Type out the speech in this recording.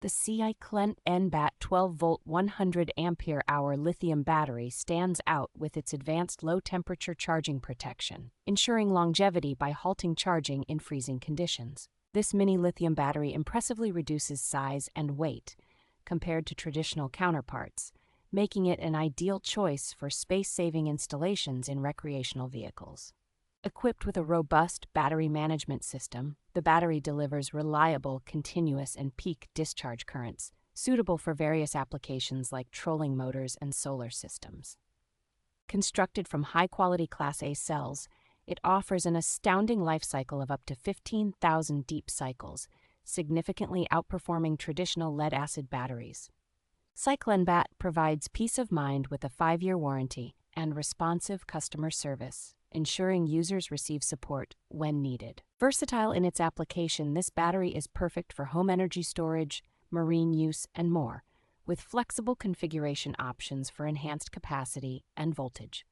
The CYCLENBATT 12V 100Ah lithium battery stands out with its advanced low-temperature charging protection, ensuring longevity by halting charging in freezing conditions. This mini lithium battery impressively reduces size and weight compared to traditional counterparts, making it an ideal choice for space-saving installations in recreational vehicles. Equipped with a robust battery management system, the battery delivers reliable, continuous, and peak discharge currents, suitable for various applications like trolling motors and solar systems. Constructed from high-quality Class A cells, it offers an astounding life cycle of up to 15,000 deep cycles, significantly outperforming traditional lead-acid batteries. CYCLENBATT provides peace of mind with a 5-year warranty and responsive customer service, ensuring users receive support when needed. Versatile in its application, this battery is perfect for home energy storage, marine use, and more, with flexible configuration options for enhanced capacity and voltage.